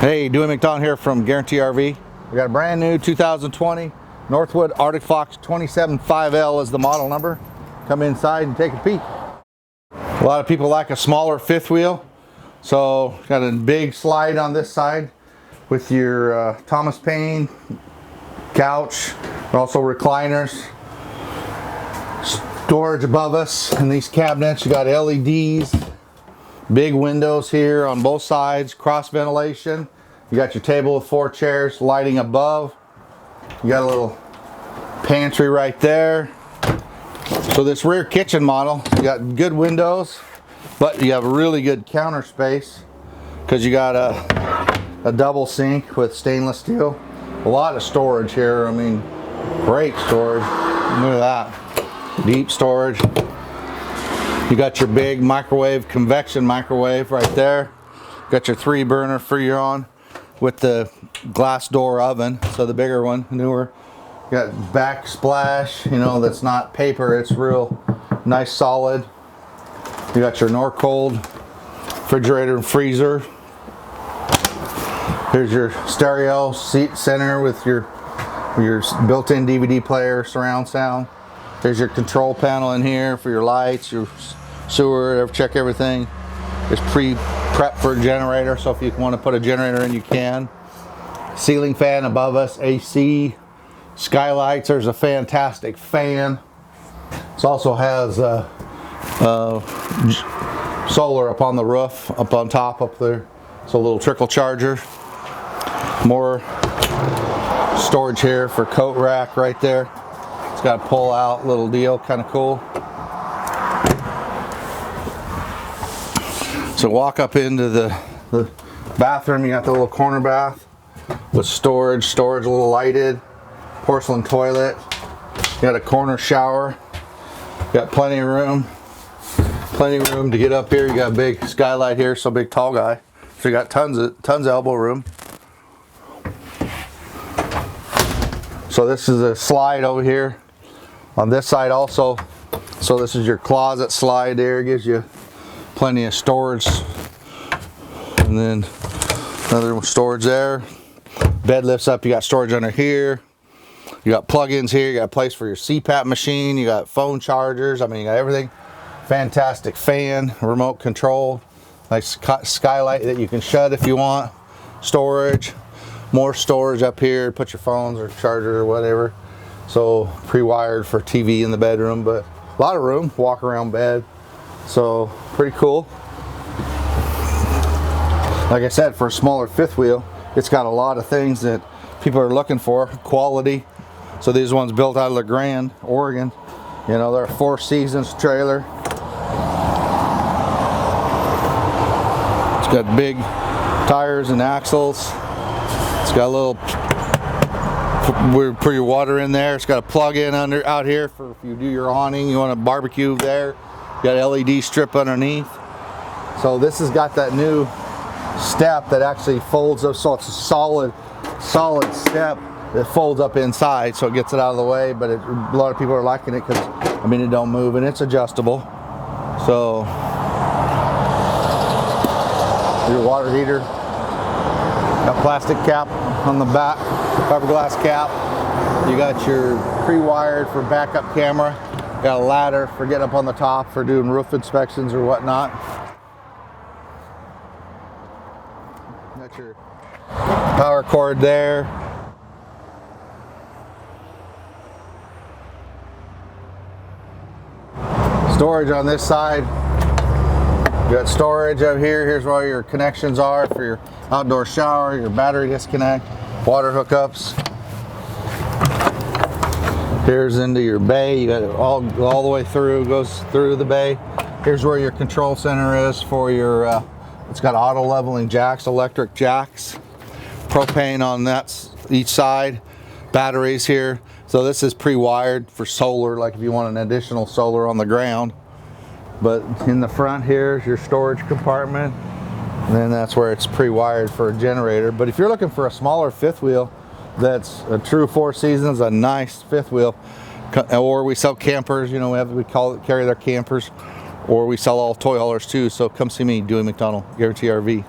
Hey, Dewey McDonald here from Guaranty RV. We got a brand new 2020 Northwood Arctic Fox 275L is the model number. Come inside and take a peek. A lot of people like a smaller fifth wheel, so got a big slide on this side with your Thomas Paine couch, also recliners, storage above us in these cabinets. You got LEDs, big windows here on both sides, cross ventilation. You got your table with 4 chairs, lighting above. You got a little pantry right there. So this rear kitchen model, you got good windows, but you have a really good counter space because you got a double sink with stainless steel. A lot of storage here. I mean, great storage. Look at that. Deep storage. You got your big microwave, convection microwave right there. Got your 3-burner Freon with the glass door oven, so the bigger one, newer. You got backsplash, you know, that's not paper, it's real nice solid. You got your Norcold refrigerator and freezer. Here's your stereo seat center with your built-in DVD player, surround sound. There's your control panel in here for your lights, your sewer, check everything. It's pre-prep for a generator, so if you want to put a generator in, you can. Ceiling fan above us, AC, skylights. There's a fantastic fan. This also has solar up on the roof, up on top up there. It's a little trickle charger. More storage here for coat rack right there. It's got a pull out little deal, kind of cool. So walk up into the bathroom. You got the little corner bath with storage a little lighted, porcelain toilet. You got a corner shower. You got plenty of room to get up here. You got a big skylight here, so big tall guy. So you got tons of elbow room. So this is a slide over here on this side also. So this is your closet slide there. It gives you plenty of storage, and then another storage there. Bed lifts up. You got storage under here. You got plug-ins here. You got a place for your CPAP machine. You got phone chargers. I mean, you got everything. Fantastic fan, remote control, nice skylight that you can shut if you want. Storage, more storage up here. Put your phones or charger or whatever. So pre-wired for TV in the bedroom, but a lot of room. Walk around bed. So pretty cool. Like I said, for a smaller fifth wheel, it's got a lot of things that people are looking for. Quality. So these ones built out of La Grande, Oregon. You know, they're a 4 Seasons trailer. It's got big tires and axles. It's got a little put your water in there. It's got a plug-in out here for if you do your awning, you want to barbecue there. You got an LED strip underneath. So this has got that new step that actually folds up, so it's a solid step that folds up inside, so it gets it out of the way. But a lot of people are liking it because, I mean, it don't move and it's adjustable. So your water heater, got plastic cap on the back, fiberglass cap. You got your pre-wired for backup camera. Got a ladder for getting up on the top for doing roof inspections or whatnot. Got your power cord there. Storage on this side. You got storage over here. Here's where your connections are for your outdoor shower, your battery disconnect, water hookups. Here's into your bay. You got it all the way through, goes through the bay. Here's where your control center is for your, it's got auto leveling jacks, electric jacks, propane on that each side, batteries here. So this is pre-wired for solar, like if you want an additional solar on the ground. But in the front here is your storage compartment. And then that's where it's pre-wired for a generator. But if you're looking for a smaller fifth wheel, that's a true 4 Seasons, a nice fifth wheel, or we sell campers, you know, carry their campers, or we sell all toy haulers too. So come see me, Dewey McDonald, Guaranty RV.